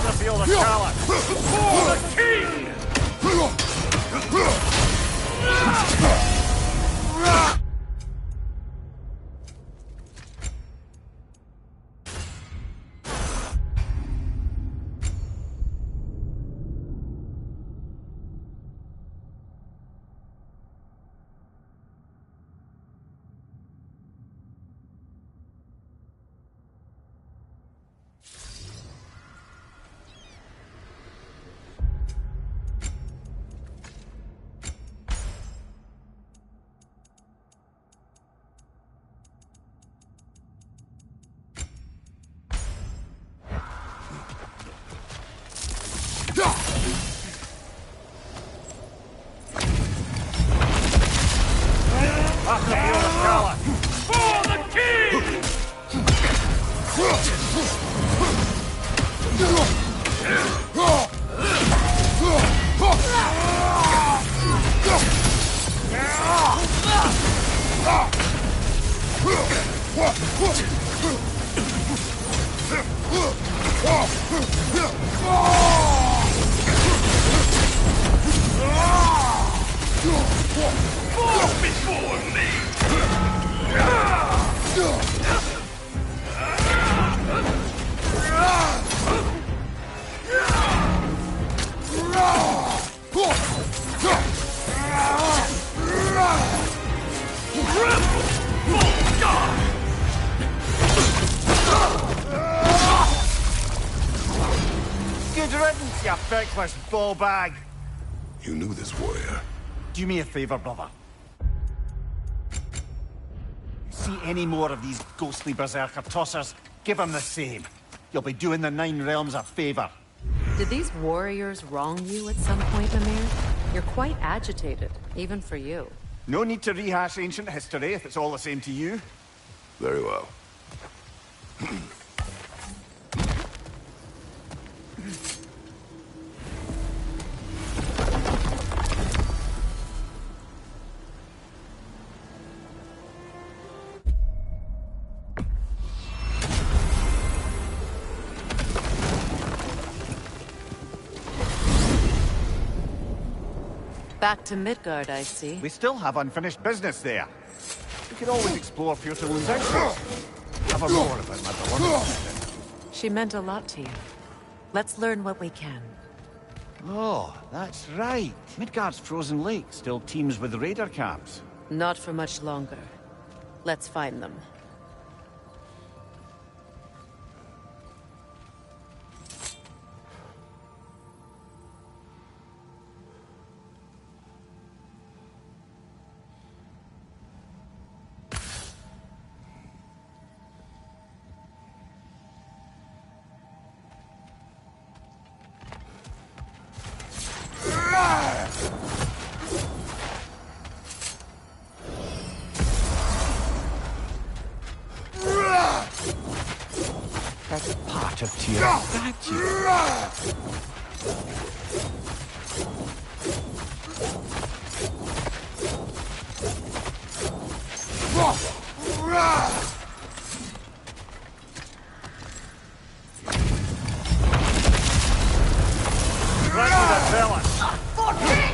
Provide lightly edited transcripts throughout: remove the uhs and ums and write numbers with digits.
the field of Kala! For the king! Feckless ball bag. You knew this warrior. Do me a favor, brother. See any more of these ghostly berserker tossers, give them the same. You'll be doing the Nine Realms a favor. Did these warriors wrong you at some point, Mimir? You're quite agitated, even for you. No need to rehash ancient history if it's all the same to you. Very well. Back to Midgard, I see. We still have unfinished business there. We could always explore Futurlun's exits. Have a roar about my beloved. She meant a lot to you. Let's learn what we can. Oh, that's right. Midgard's frozen lake still teems with raider camps. Not for much longer. Let's find them. That's part of Tyr's statue. Right to the villain. For King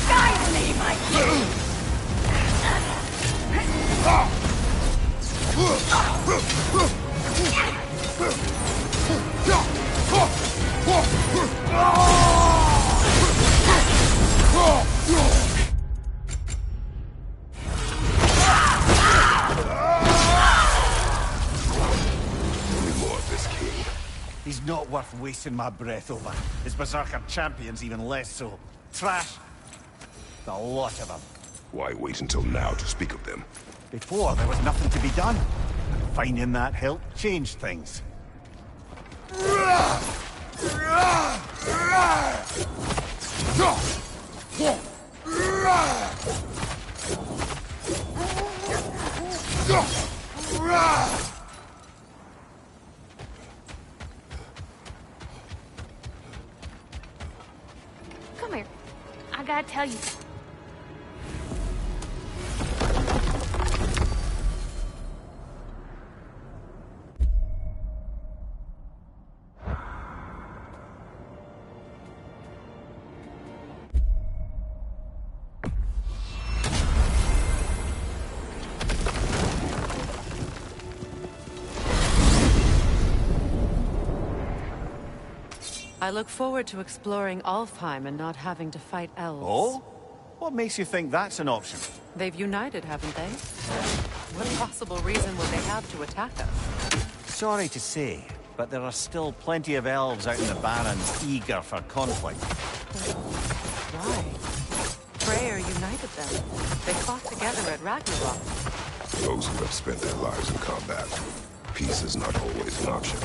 Guide me, my king! He's not worth wasting my breath over. His Berserker champions even less so. Trash. The lot of them. Why wait until now to speak of them? Before, there was nothing to be done. Finding that help changed things. Come here. I gotta tell you. I look forward to exploring Alfheim and not having to fight elves. Oh? What makes you think that's an option? They've united, haven't they? What possible reason would they have to attack us? Sorry to say, but there are still plenty of elves out in the Barrens eager for conflict. Why? Freyr united them. They fought together at Ragnarok. Those who have spent their lives in combat, peace is not always an option.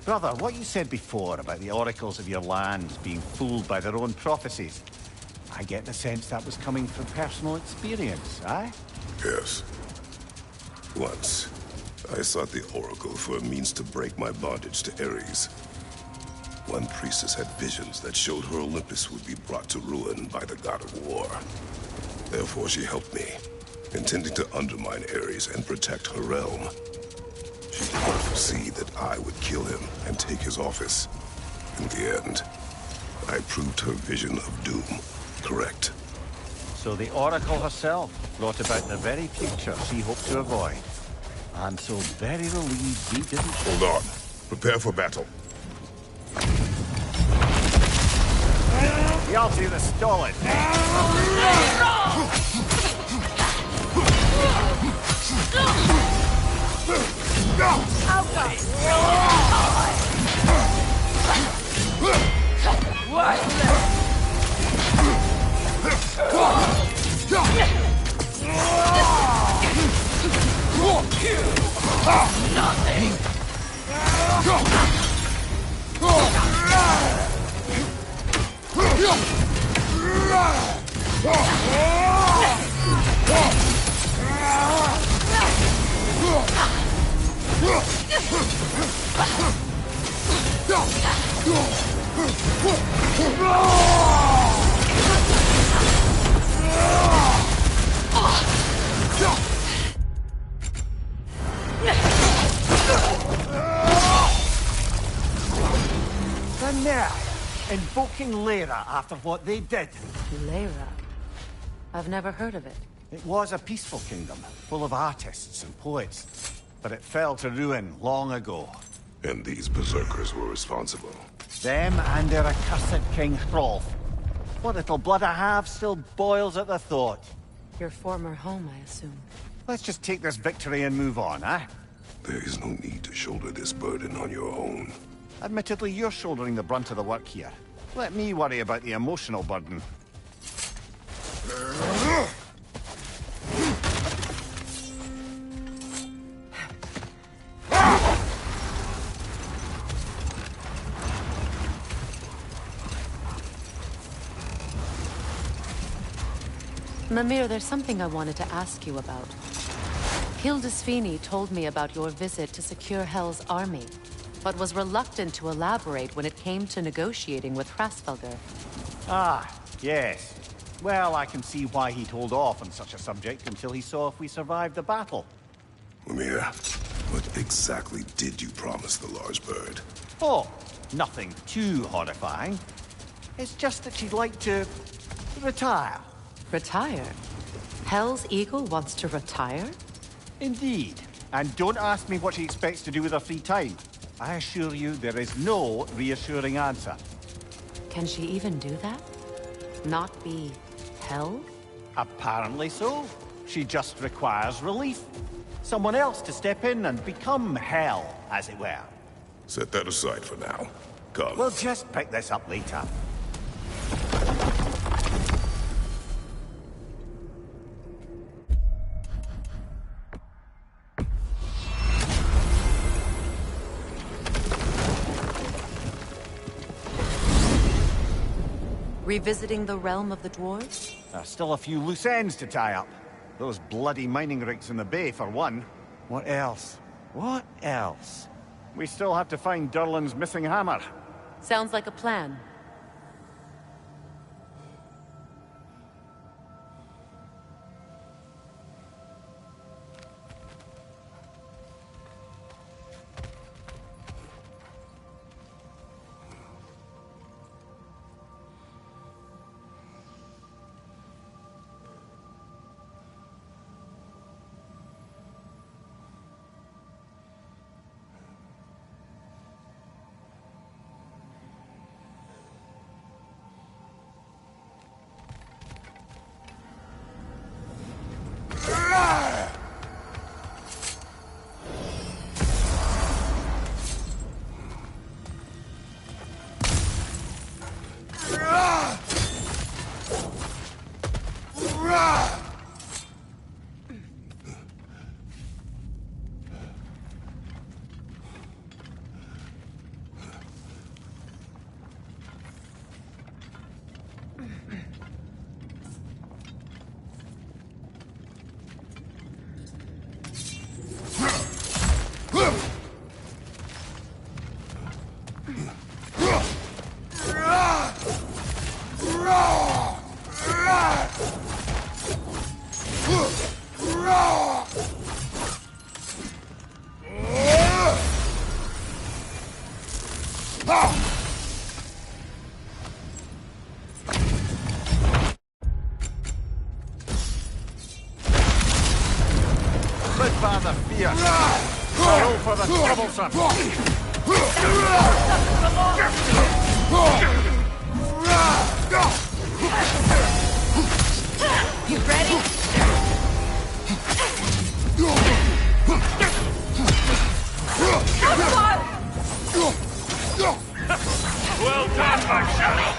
Brother, what you said before about the oracles of your lands being fooled by their own prophecies, I get the sense that was coming from personal experience, aye? Yes. Once, I sought the Oracle for a means to break my bondage to Ares. One priestess had visions that showed her Olympus would be brought to ruin by the god of war. Therefore she helped me, intending to undermine Ares and protect her realm. She did not foresee that I would kill him and take his office. In the end, I proved her vision of doom correct. So the Oracle herself brought about the very future she hoped to avoid. I'm so very relieved we didn't... Hold on. Prepare for battle. The Alti the stolid. Nothing. The nerve! Invoking Lyra after what they did. Lyra. I've never heard of it. It was a peaceful kingdom, full of artists and poets. But it fell to ruin long ago. And these Berserkers were responsible. Them and their accursed King Hrolf. What little blood I have still boils at the thought. Your former home, I assume. Let's just take this victory and move on, eh? There is no need to shoulder this burden on your own. Admittedly, you're shouldering the brunt of the work here. Let me worry about the emotional burden. Mimir, there's something I wanted to ask you about. Hildisvini told me about your visit to secure Hell's army, but was reluctant to elaborate when it came to negotiating with Hrasfelger. Ah, yes. Well, I can see why he'd hold off on such a subject until he saw if we survived the battle. Mimir, what exactly did you promise the large bird? Oh, nothing too horrifying. It's just that she'd like to... retire. Retire? Hell's Eagle wants to retire? Indeed. And don't ask me what she expects to do with her free time. I assure you, there is no reassuring answer. Can she even do that? Not be Hell? Apparently so. She just requires relief. Someone else to step in and become Hell, as it were. Set that aside for now. Come. We'll just pick this up later. Revisiting the realm of the dwarves? There's still a few loose ends to tie up. Those bloody mining rigs in the bay, for one. What else? What else? We still have to find Durlin's missing hammer. Sounds like a plan. Father fear. Roll for the troublesome. You ready? Come on! Well done, my shadow!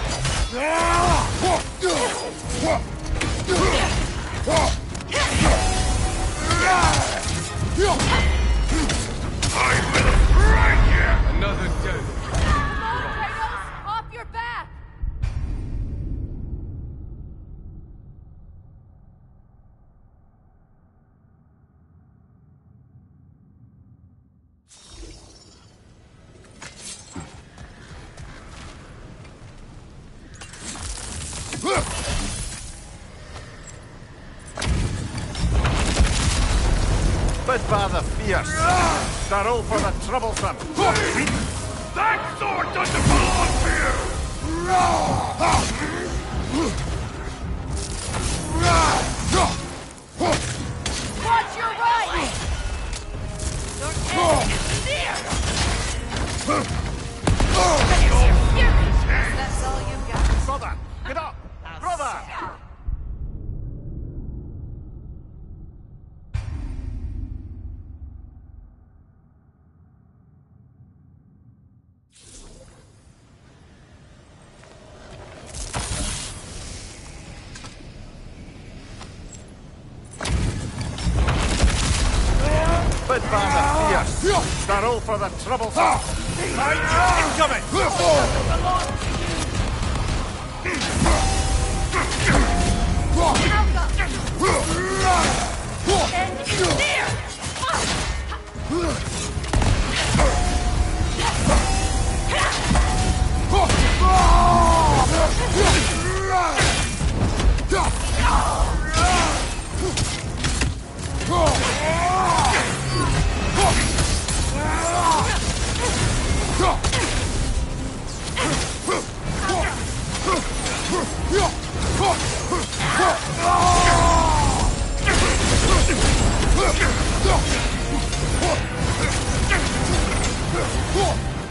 I will strike you! Another go. Come on, Kratos! Off your back! Bid father fierce. The roll for the troublesome. That sword doesn't belong here! Watch your right! Your end is near! That's all you got. Brother, get up! Brother! Bid father fierce. The roll for the troublesome. Incoming! End is near!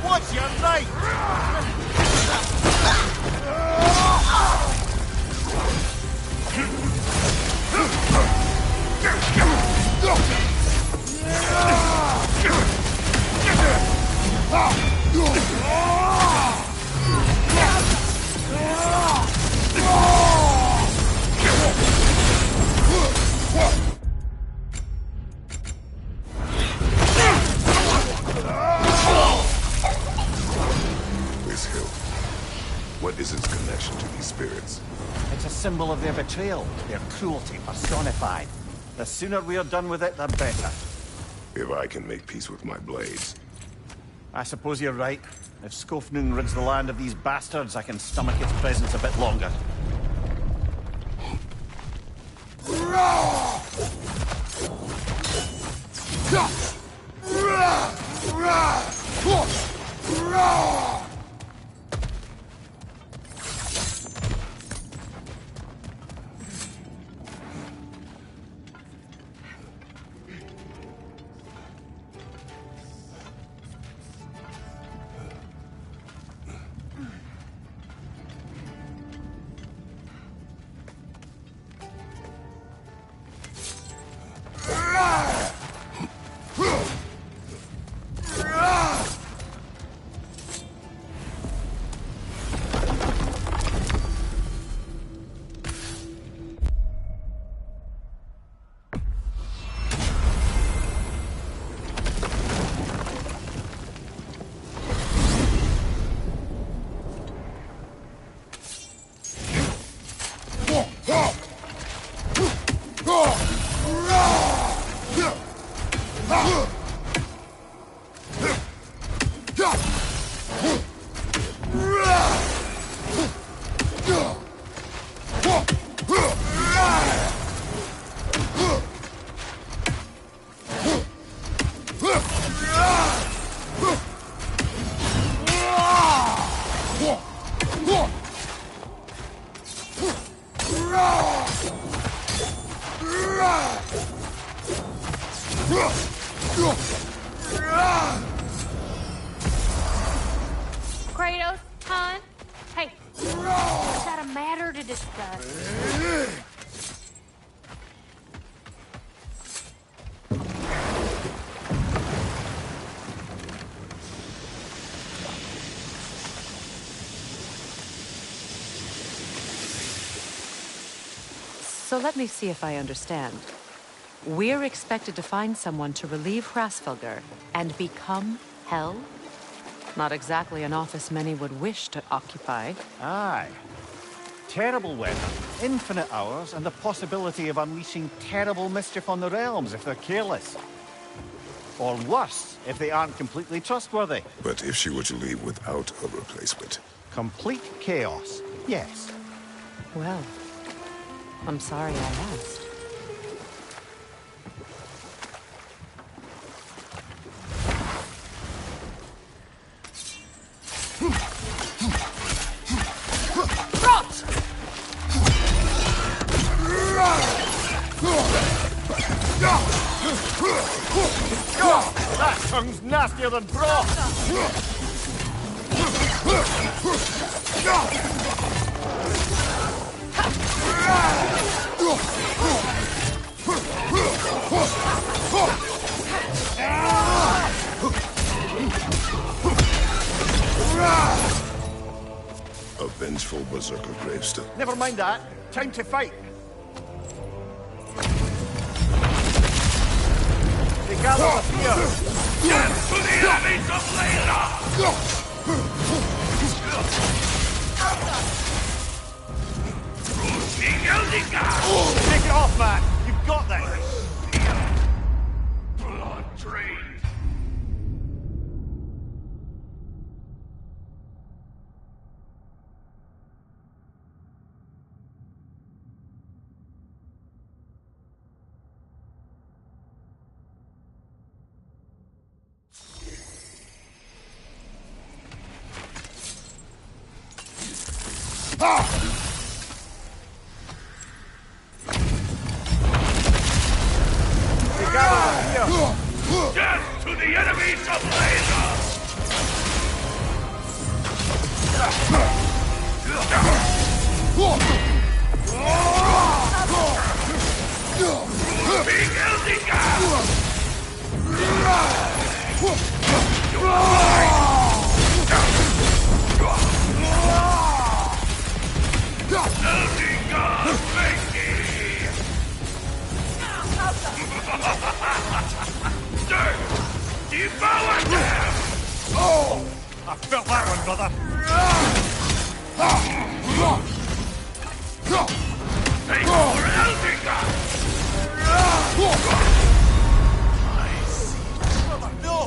What's your right? is its connection to these spirits? It's a symbol of their betrayal, their cruelty personified. The sooner we are done with it, the better. If I can make peace with my blades. I suppose you're right. If Skofnung rids the land of these bastards, I can stomach its presence a bit longer. Kratos, hon? Hey, we've got a matter to discuss. So let me see if I understand. We're expected to find someone to relieve Hrasfelger and become Hell? Not exactly an office many would wish to occupy. Aye. Terrible weather, infinite hours, and the possibility of unleashing terrible mischief on the realms if they're careless. Or worse, if they aren't completely trustworthy. But if she were to leave without a replacement? Complete chaos, yes. Well, I'm sorry I asked. That tongue's nastier than broth! A vengeful Berserker gravestone. Never mind that. Time to fight. They gather up here. Death to the enemies of Layla! Take it off, man. You've got this. Blood drained. They gather up here. Death to the enemies of Layla! Big Devour them! Oh! I felt that one, brother. Take for Eldinger! I see. No!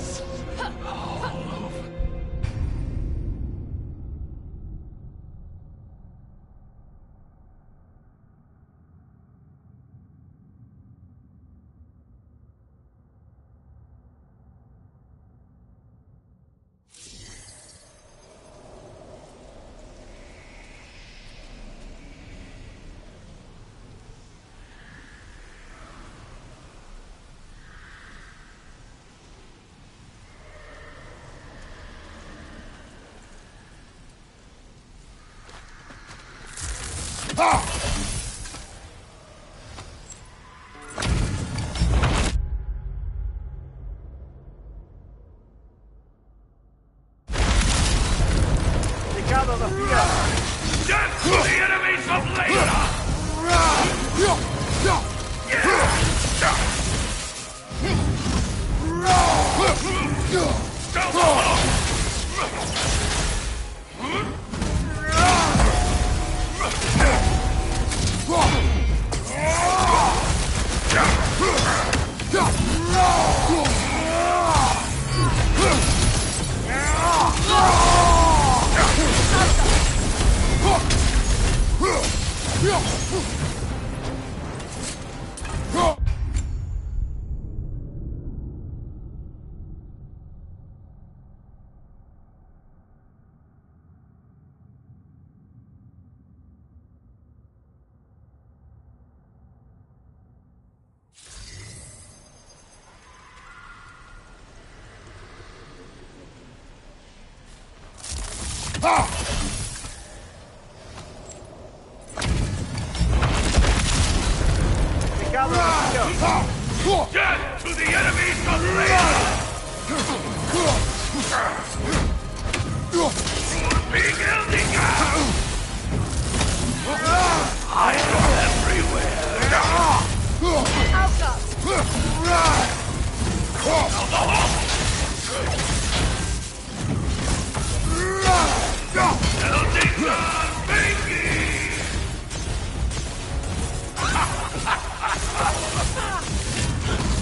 Gather the fear! Death to the enemies of Layla! Death to the enemies of Layla! Big Eldinger! Iron everywhere! Eldinger!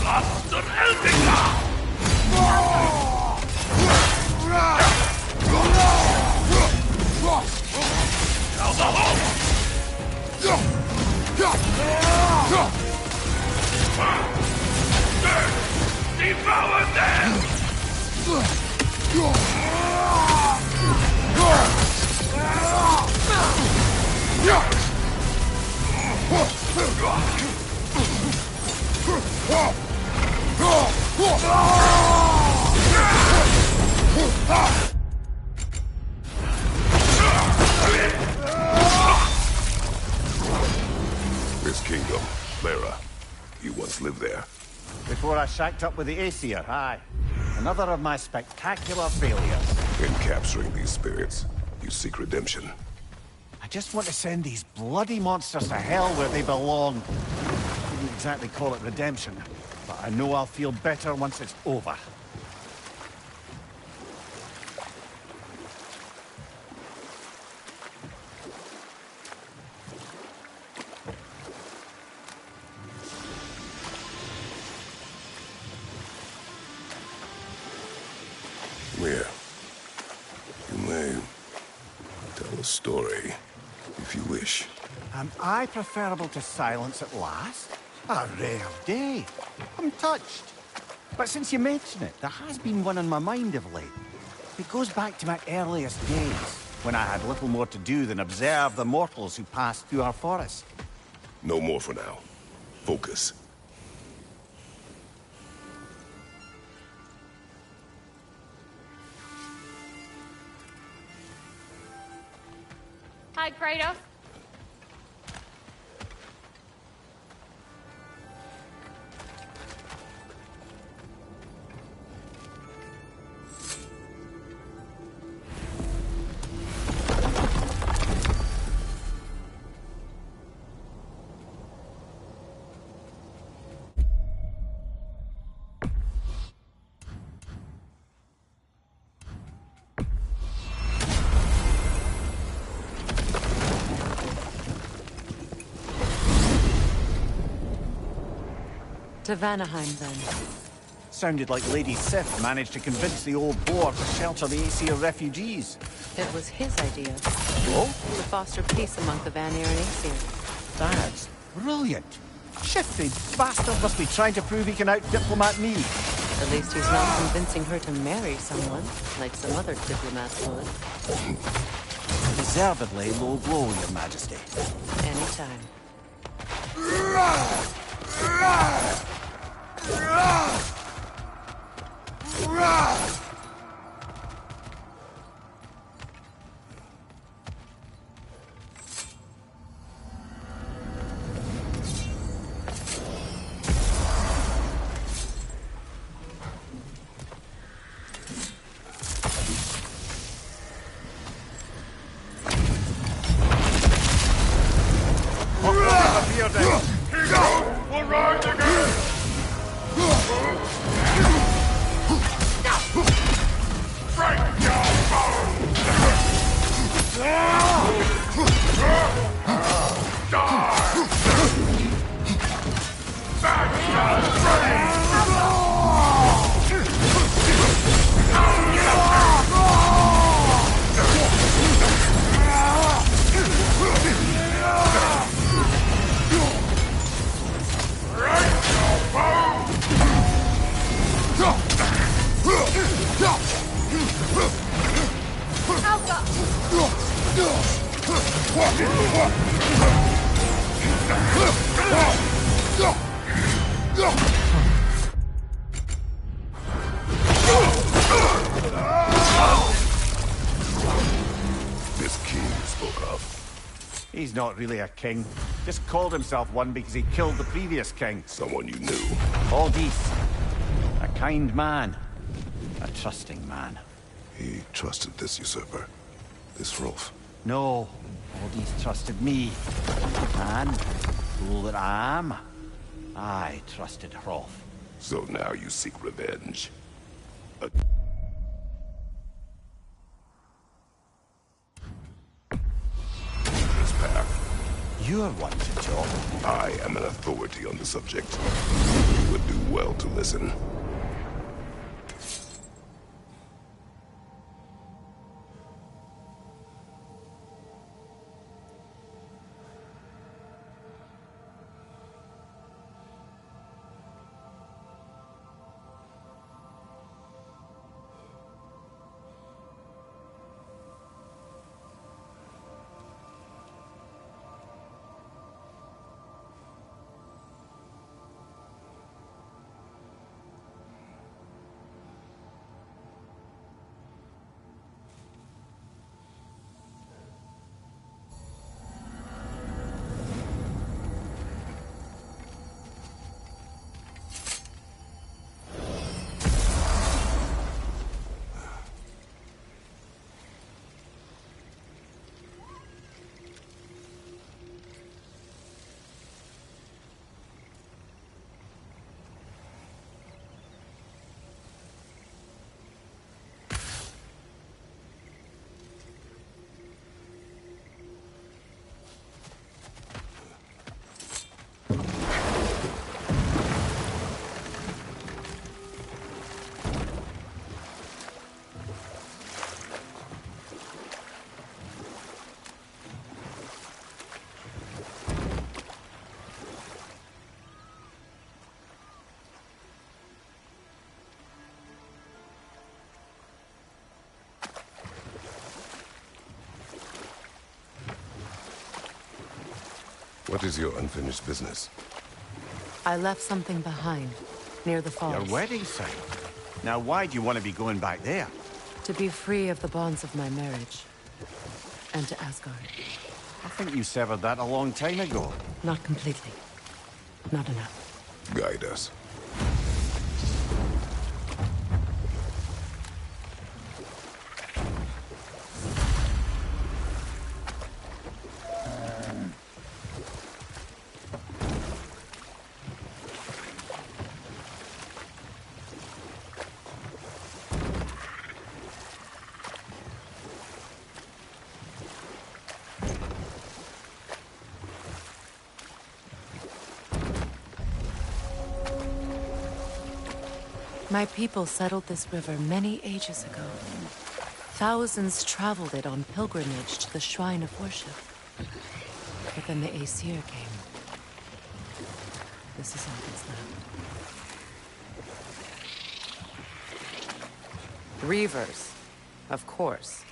Blaster Eldinger! Now the hole! Devour them! This kingdom, Lara, you once lived there. Before I shacked up with the Aesir, aye. Another of my spectacular failures. In capturing these spirits, you seek redemption. I just want to send these bloody monsters to hell where they belong. I wouldn't exactly call it redemption, but I know I'll feel better once it's over. Here. You may tell a story, if you wish. Am I preferable to silence at last? A rare day. I'm touched. But since you mention it, there has been one on my mind of late. It goes back to my earliest days, when I had little more to do than observe the mortals who passed through our forest. No more for now. Focus. Hi, Kratos. To Vanaheim, then. Sounded like Lady Sif managed to convince the old boar to shelter the Aesir refugees. It was his idea. Oh? To foster peace among the Vanir and Aesir. That's brilliant. Shifty bastard must be trying to prove he can out-diplomat me. At least he's not convincing her to marry someone, like some other diplomats would. Deservedly low blow, Your Majesty. Anytime. We'll rise again! Break your bones! Die! Bastard brain! This king you spoke of, He's not really a king. Just called himself one because he killed the previous king. someone you knew. Aldith. A kind man. A trusting man. He trusted this usurper, this Rolf. No, Aldith trusted me. And, fool that I am, I trusted Rolf. So now you seek revenge. This path. You're one to talk. I am an authority on the subject. You would do well to listen. What is your unfinished business? I left something behind, near the falls. Your wedding site. Now why do you want to be going back there? To be free of the bonds of my marriage. And to Asgard. I think you severed that a long time ago. Not completely. Not enough. Guide us. My people settled this river many ages ago. Thousands traveled it on pilgrimage to the shrine of worship. But then the Aesir came. This is all that's left. Reavers, of course.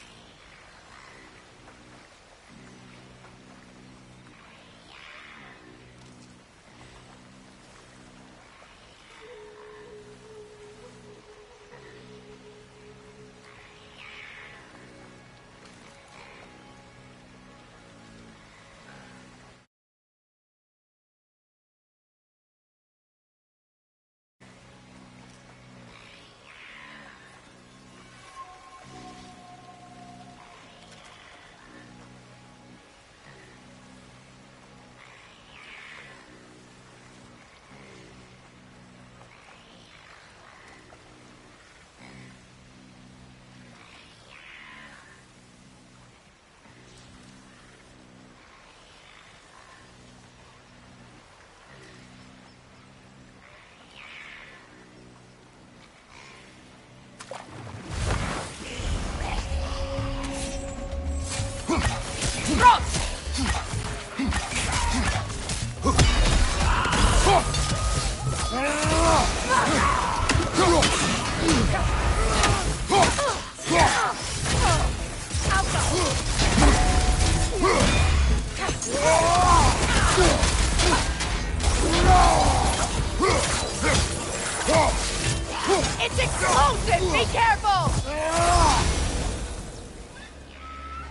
It's explosive! Be careful!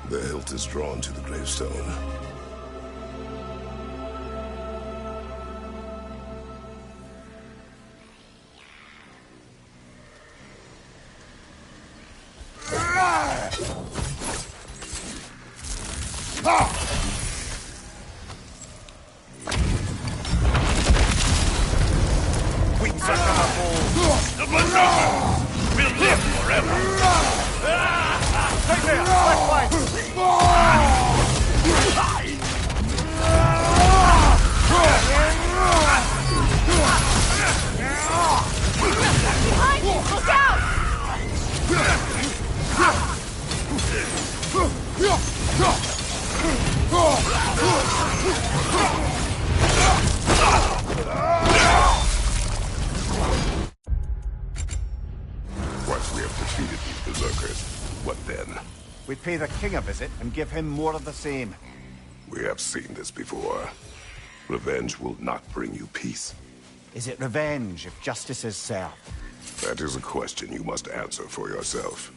The hilt is drawn to the gravestone. The Berserkers will live forever. Right there! Left flank! Behind you! Look out! Once we have defeated these Berserkers, what then? We pay the king a visit and give him more of the same. We have seen this before. Revenge will not bring you peace. Is it revenge if justice is served? That is a question you must answer for yourself.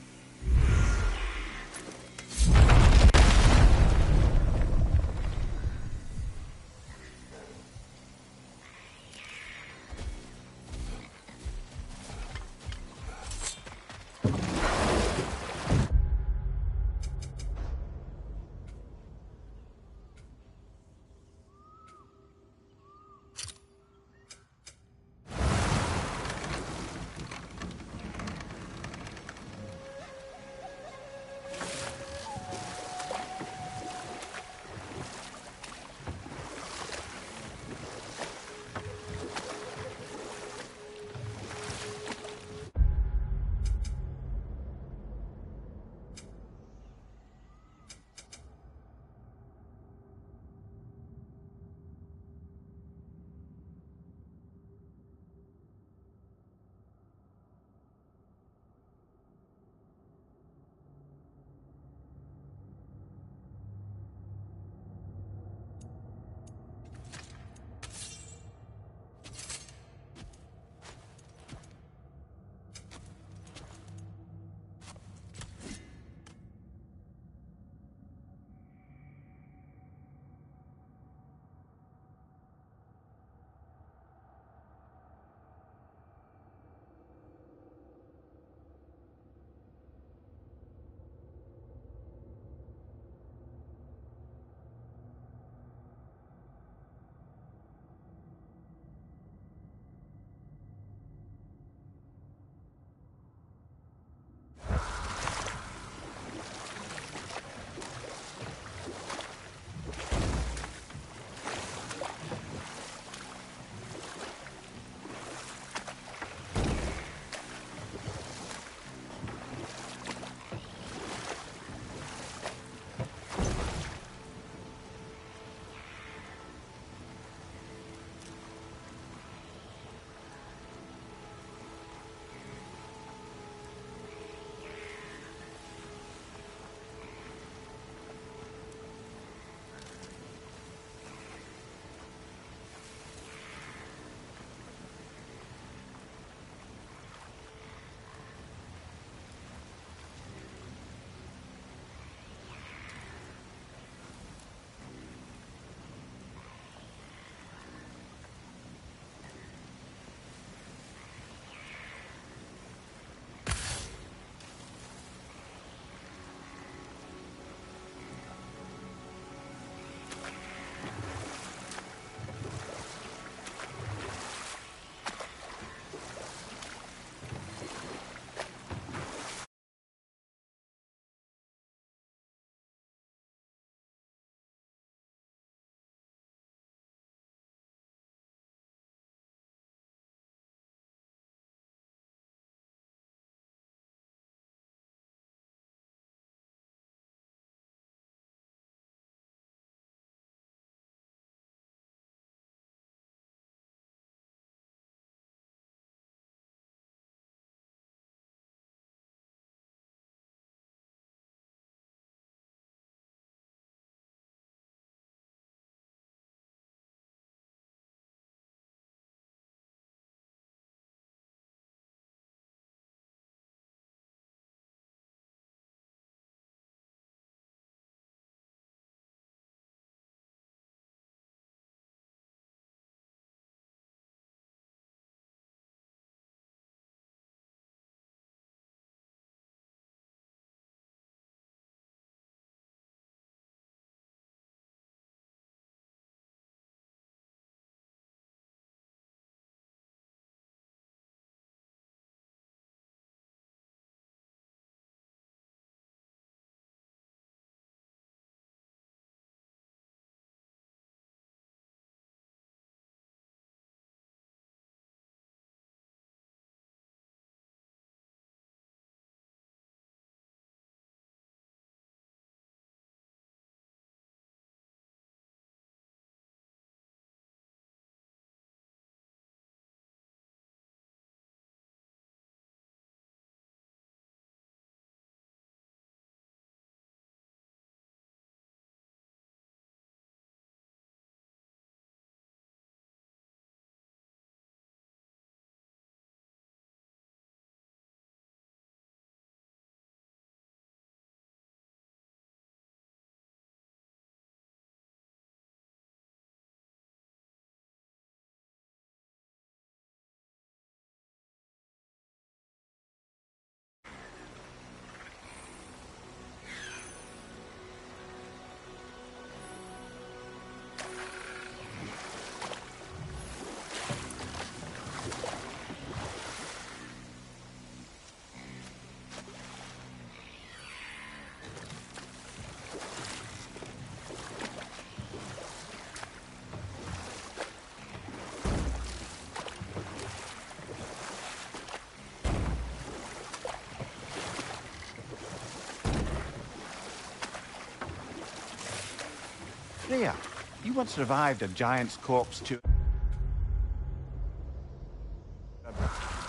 Freya, you once revived a giant's corpse to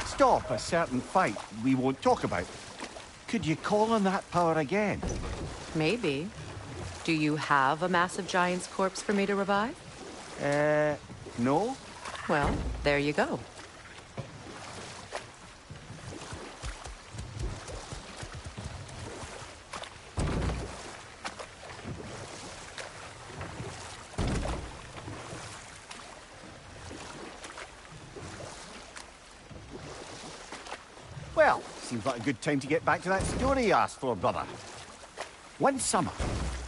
stop a certain fight we won't talk about. Could you call on that power again? Maybe. Do you have a massive giant's corpse for me to revive? No? Well, there you go. Well, seems like a good time to get back to that story you asked for, brother. One summer,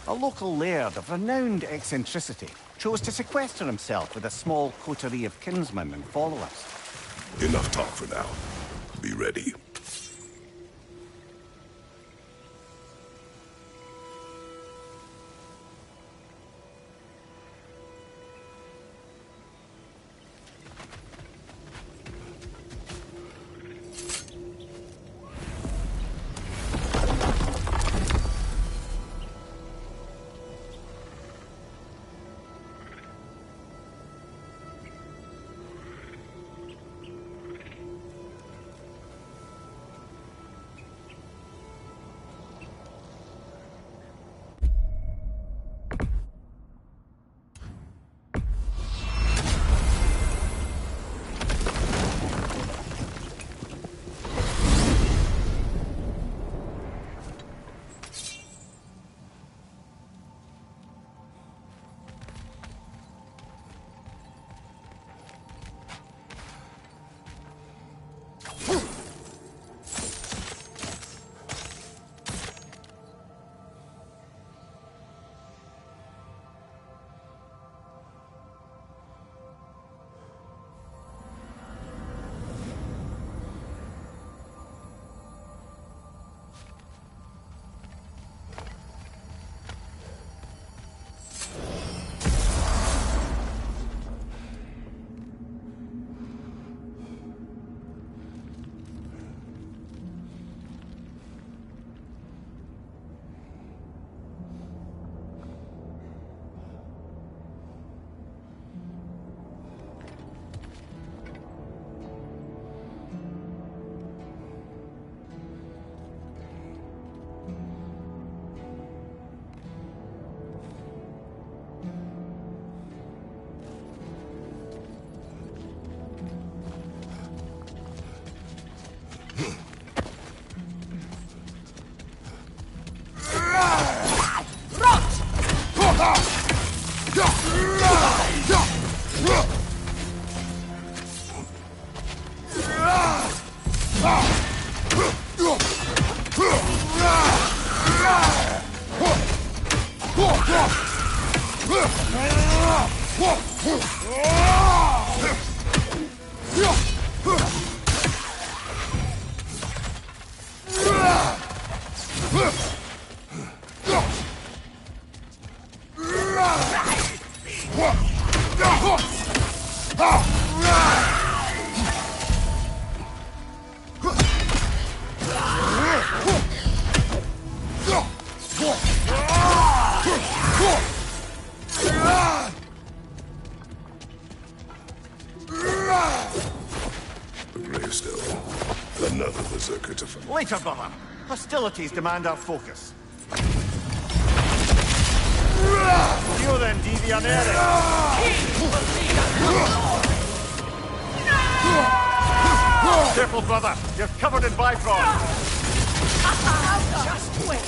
a local laird of renowned eccentricity chose to sequester himself with a small coterie of kinsmen and followers. Enough talk for now. Be ready. Another Berserker to fight. Later, brother. Hostilities demand our focus. You then, Devianere. Careful, brother. You're covered in Bifrost. Just wait.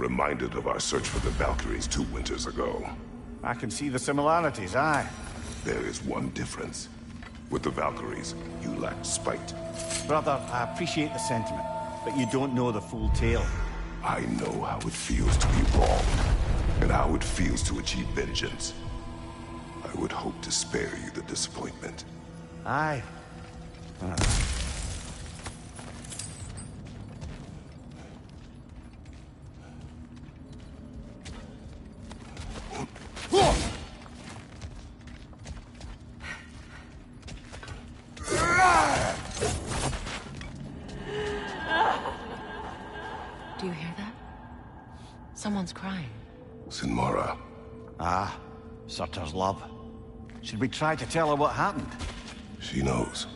reminded of our search for the Valkyries 2 winters ago. I can see the similarities, aye. There is one difference. With the Valkyries, you lacked spite. Brother, I appreciate the sentiment, but you don't know the full tale. I know how it feels to be wrong, and how it feels to achieve vengeance. I would hope to spare you the disappointment. Aye. Do you hear that? Someone's crying. Sinmara. Ah, Surtur's love. Should we try to tell her what happened? She knows.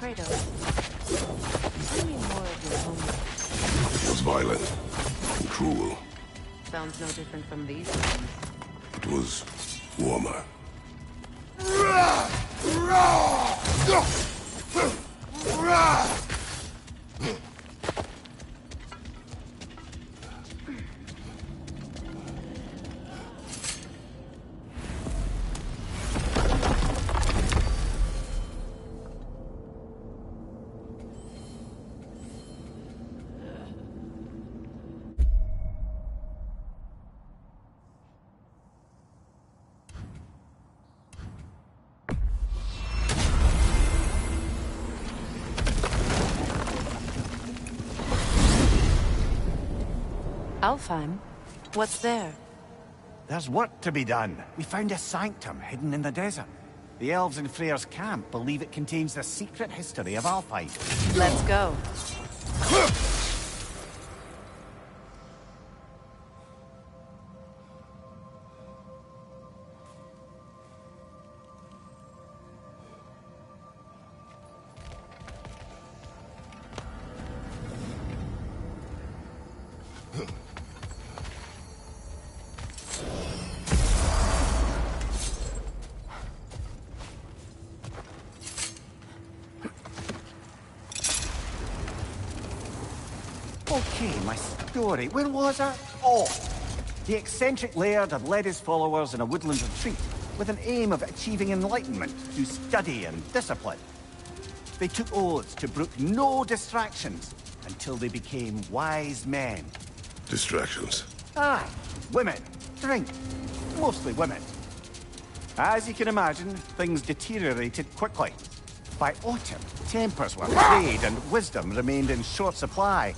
Kratos, tell me more of your homework. It was violent and cruel. Sounds no different from these. It was warmer. Alfheim? What's there? There's work to be done. We found a sanctum hidden in the desert. The elves in Freyr's camp believe it contains the secret history of Alfheim. Let's go. Okay, my story. Where was I? Oh! The eccentric laird had led his followers in a woodland retreat with an aim of achieving enlightenment through study and discipline. They took oaths to brook no distractions until they became wise men. Distractions. Aye, women, drink, mostly women. As you can imagine, things deteriorated quickly. By autumn, tempers were frayed and wisdom remained in short supply.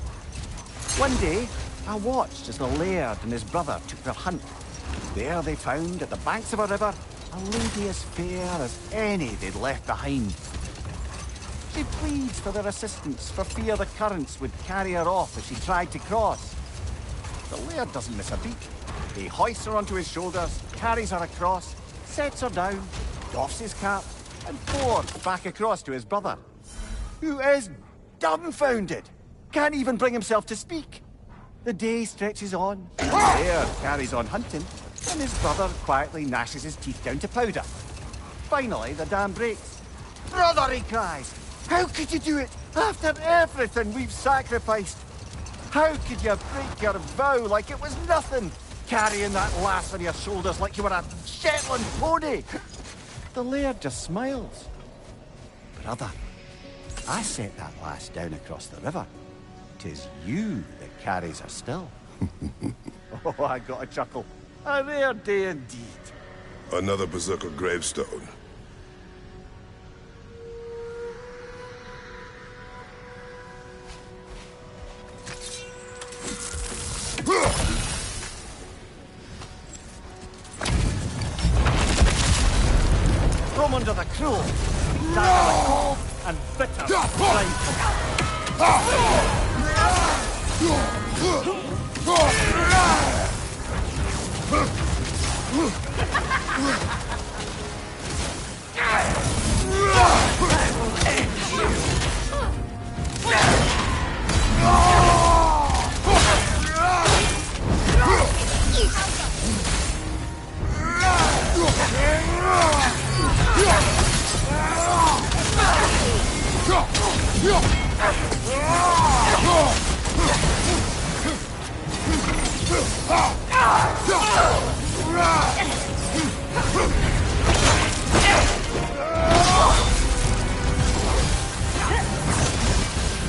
One day, I watched as the laird and his brother took their hunt. There they found, at the banks of a river, a lady as fair as any they'd left behind. She pleads for their assistance for fear the currents would carry her off if she tried to cross. The laird doesn't miss a beat. He hoists her onto his shoulders, carries her across, sets her down, doffs his cap, and fords back across to his brother, who is dumbfounded. Can't even bring himself to speak. The day stretches on, the laird carries on hunting, and his brother quietly gnashes his teeth down to powder. Finally, the dam breaks. "Brother," he cries, "how could you do it after everything we've sacrificed? How could you break your vow like it was nothing, carrying that lass on your shoulders like you were a Shetland pony?" The laird just smiles. "Brother, I set that lass down across the river. 'Tis you that carries her still." Oh, I got a chuckle. A rare day indeed. Another Berserker gravestone. From under the cruel, down the cold and bitter brine. I will end you.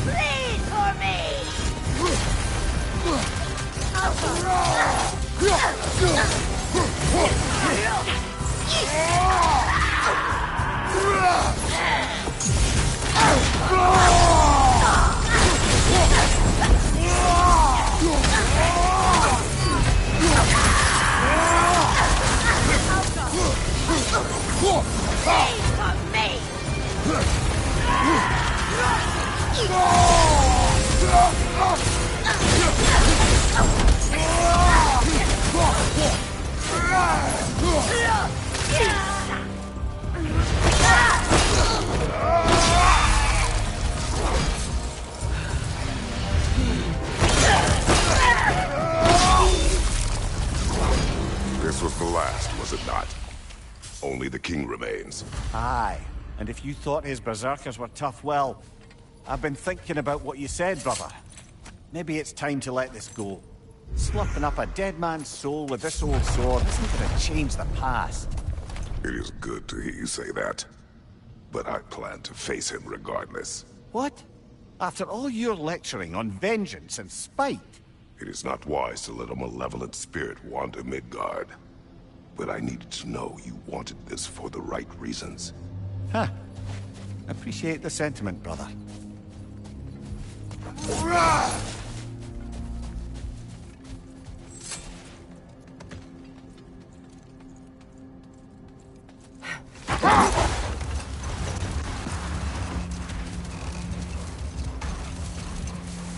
Please for me! Please for me! This was the last, was it not? Only the king remains. Aye, and if you thought his berserkers were tough, well, I've been thinking about what you said, brother. Maybe it's time to let this go. Slurping up a dead man's soul with this old sword isn't gonna change the past. It is good to hear you say that. But I plan to face him regardless. What? After all your lecturing on vengeance and spite? It is not wise to let a malevolent spirit wander Midgard. But I needed to know you wanted this for the right reasons. Huh. Appreciate the sentiment, brother.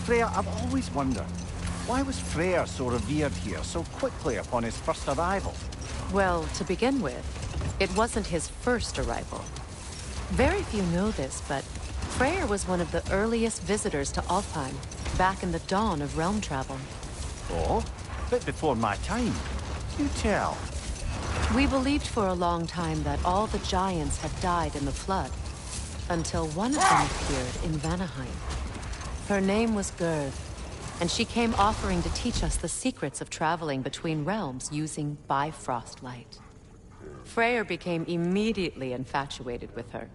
Freya, I've always wondered, why was Freyr so revered here so quickly upon his first arrival? Well, to begin with, it wasn't his first arrival. Very few know this, but Freyr was one of the earliest visitors to Alfheim, back in the dawn of realm travel. Oh? Bit before my time. You tell. We believed for a long time that all the giants had died in the flood, until one of them appeared in Vanaheim. Her name was Gerd, and she came offering to teach us the secrets of traveling between realms using Bifrost light. Freyr became immediately infatuated with her.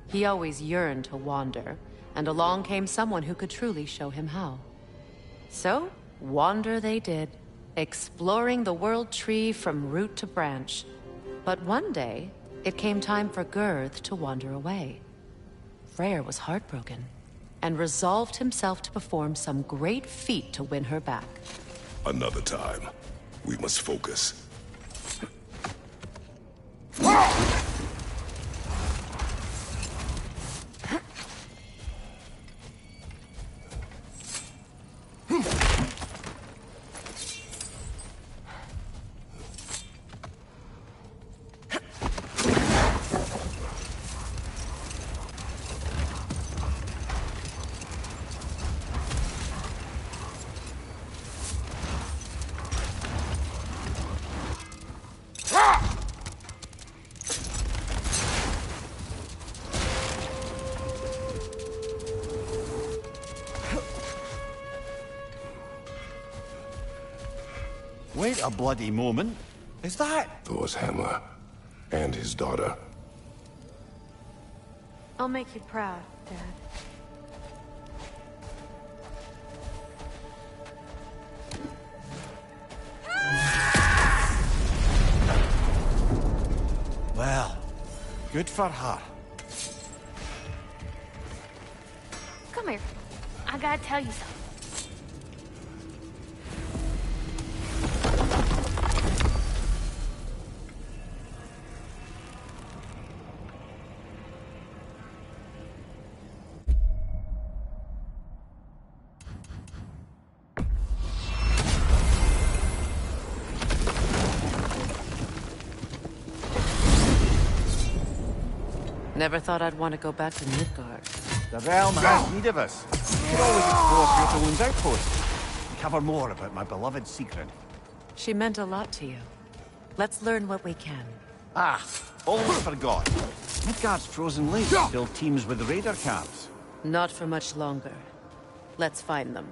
He always yearned to wander, and along came someone who could truly show him how. So, wander they did, exploring the world tree from root to branch. But one day, it came time for Gerd to wander away. Freyr was heartbroken, and resolved himself to perform some great feat to win her back. Another time. We must focus. Wait a bloody moment. Is that? Thor's hammer. And his daughter. I'll make you proud, Dad. Well, good for her. Come here. I gotta tell you something. Never thought I'd want to go back to Midgard. The realm has need of us. We could always explore Jotun's outpost and cover more about my beloved secret. She meant a lot to you. Let's learn what we can. Ah, almost forgot. Midgard's frozen lake still teems with raider camps. Not for much longer. Let's find them.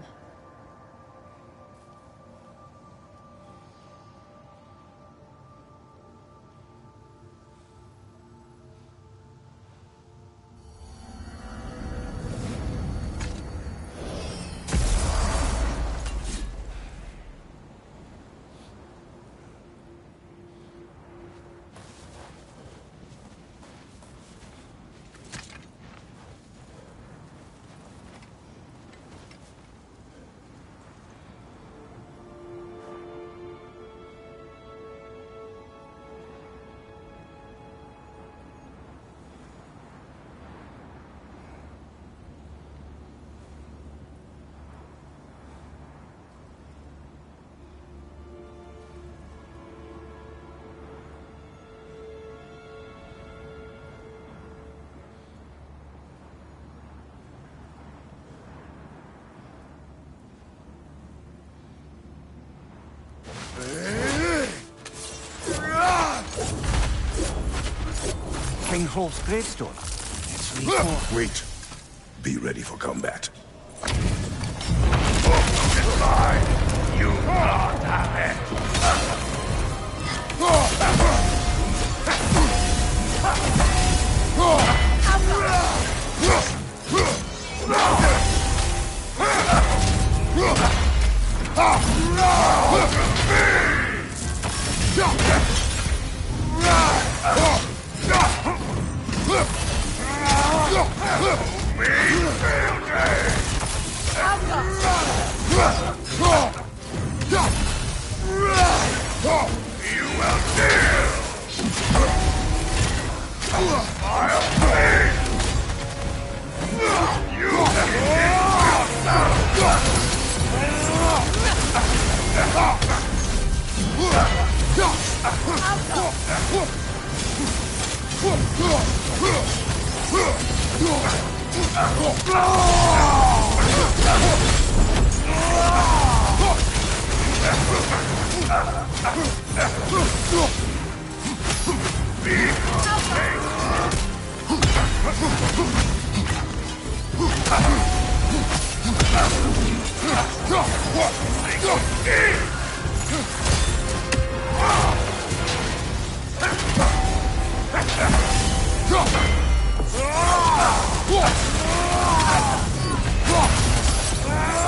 King Hrolf's gravestone. It's reinforced. Wait. Be ready for combat. Goodbye. You not have it. You will deal. I'll pay. You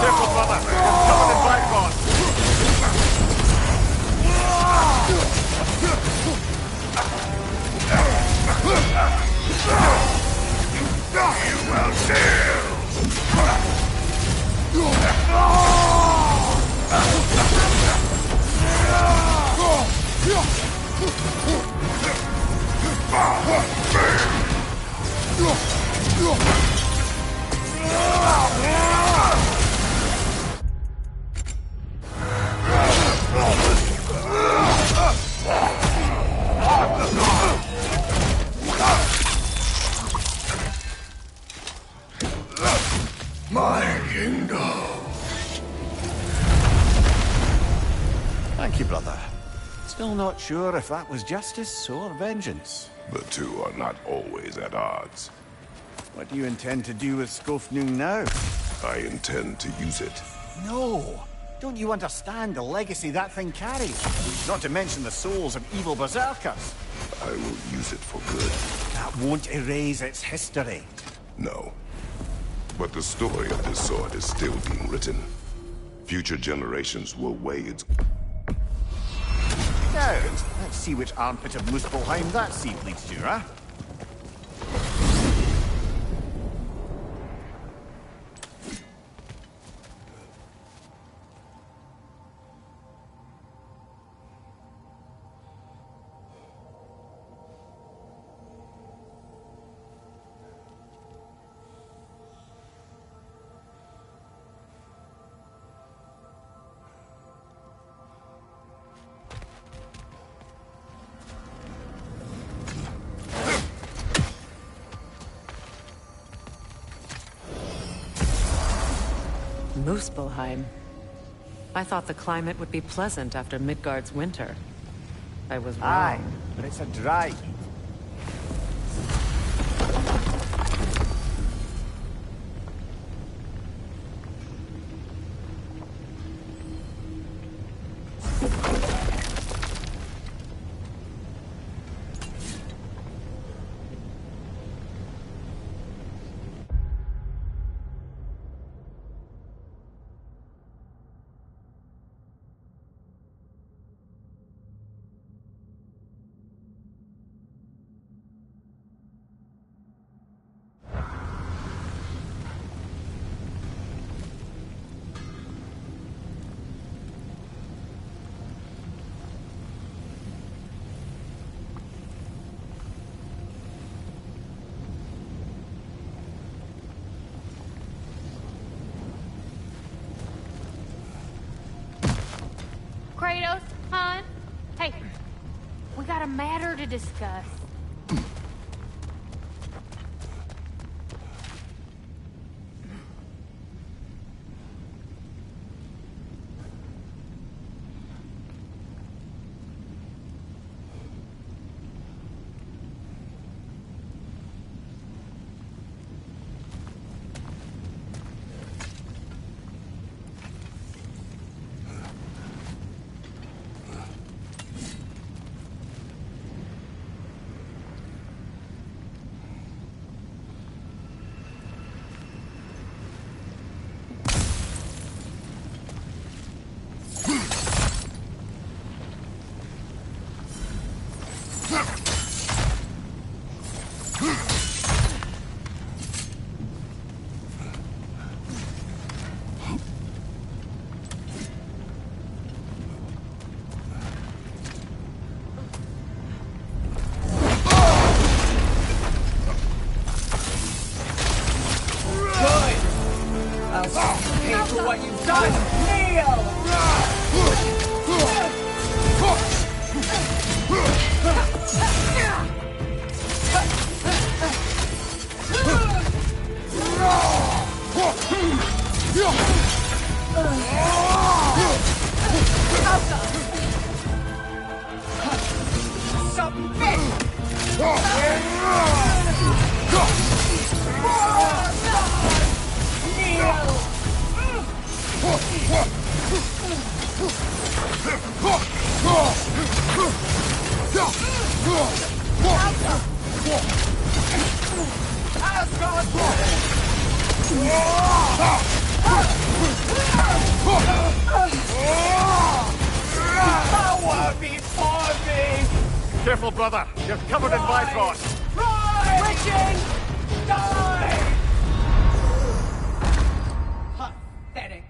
Careful, brother. You're covered in black bonds. You will deal. My kingdom. Thank you, brother. Still not sure if that was justice or vengeance. The two are not always at odds. What do you intend to do with Skofnung now? I intend to use it. No! Don't you understand the legacy that thing carries? Not to mention the souls of evil Berserkers. I will use it for good. That won't erase its history. No. But the story of this sword is still being written. Future generations will weigh its... Now, let's see which armpit of Muspelheim that seed leads to, huh? Muspelheim. I thought the climate would be pleasant after Midgard's winter. I was wrong. Aye, but it's a dry heat. Kratos, hon? Hey, we got a matter to discuss. Power before me! Careful, brother. You're covered in Bifrost. Witching! Die! Pathetic.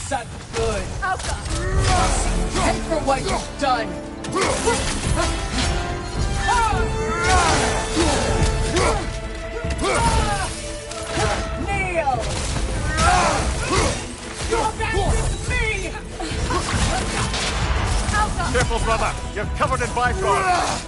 That's good. Pay for what you've done. Kneel! You abandoned me! Careful, brother. You're covered in Bifrost.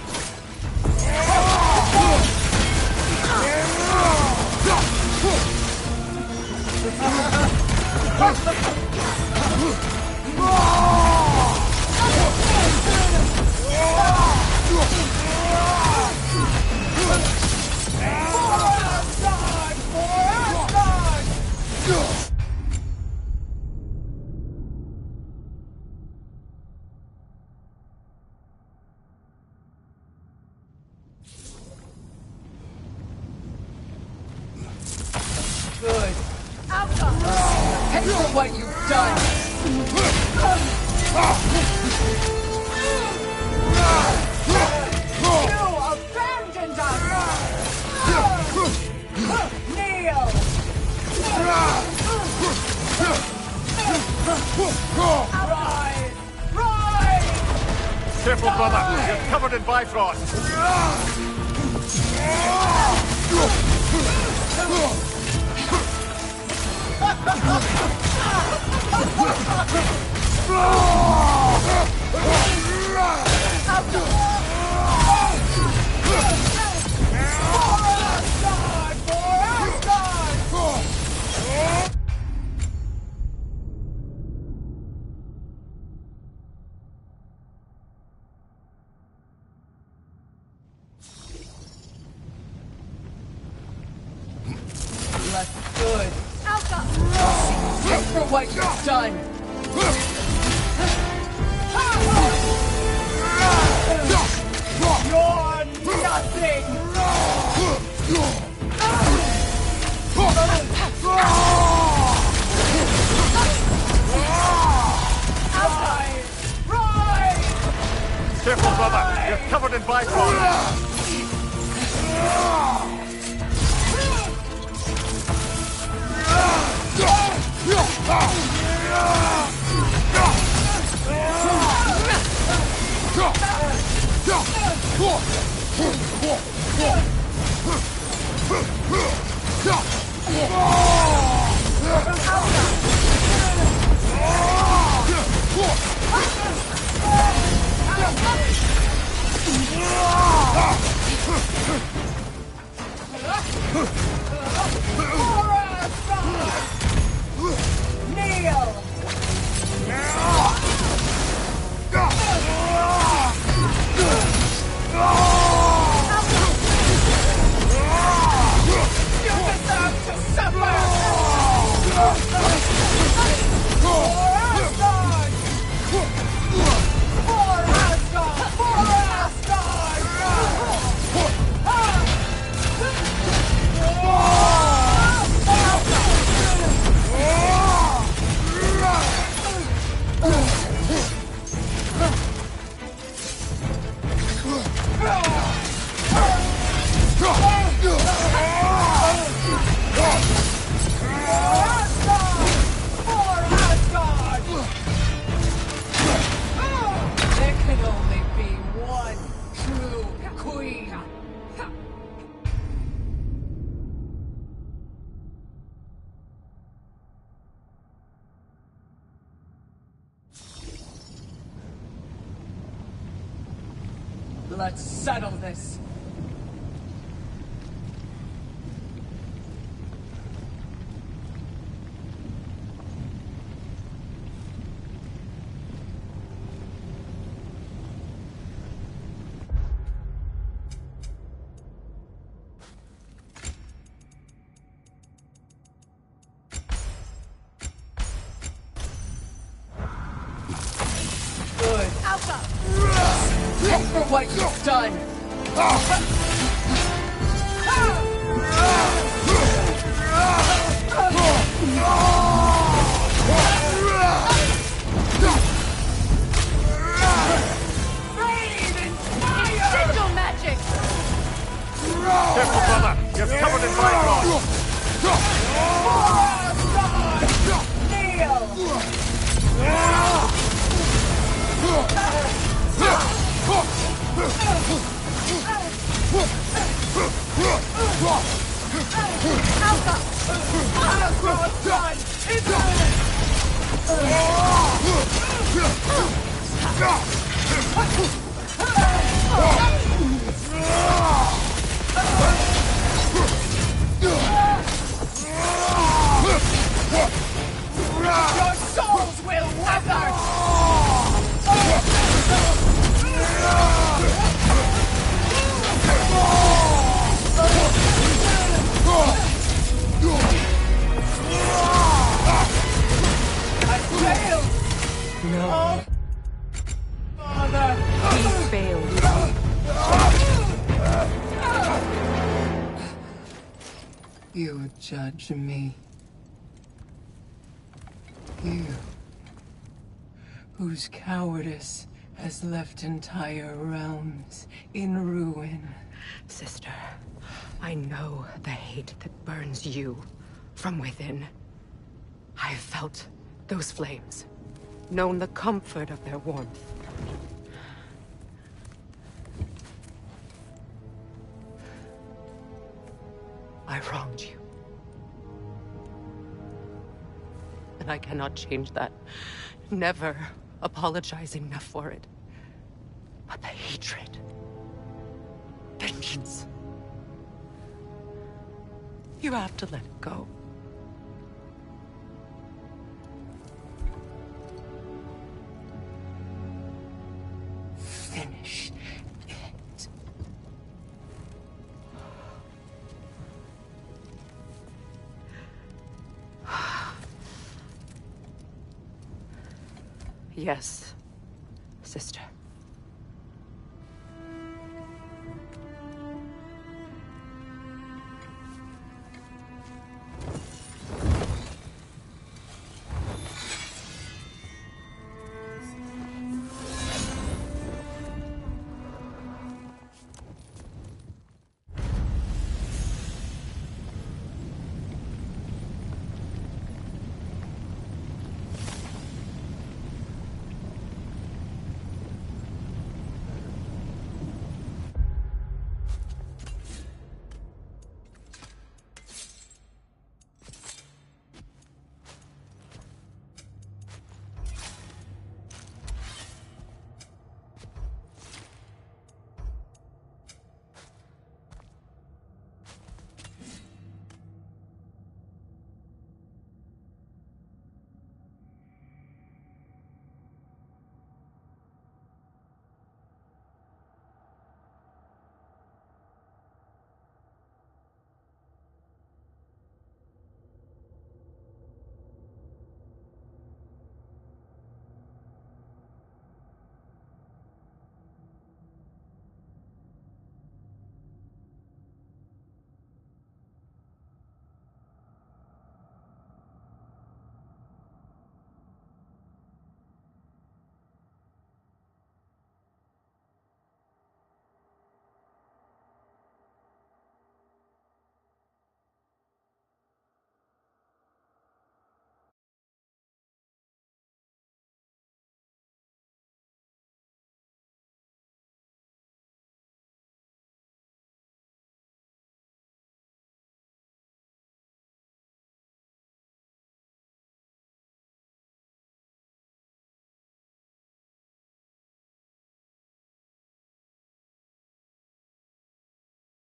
Good. Pay for what you've done. You abandoned us. Kneel. Rise. Rise. Careful, brother. You're covered in Bifrost. That's good. Pay for what you've done. You're nothing. Rise! Careful, brother. You're covered in Bifrost. Kneel! You deserve to suffer! For Asgard! For Asgard! For There can only be one true queen. Let's settle this. Pay for what you've done! Sigil magic! Careful, brother! You're covered in vibron! Your souls will wither! I failed! No, Father! he failed. You judge me. You, whose cowardice has left entire realms in ruin. Sister, I know the hate that burns you from within. I've felt those flames, known the comfort of their warmth. I wronged you. And I cannot change that. Never apologize enough for it. But the hatred, vengeance, you have to let it go. Finish it. Yes, sister.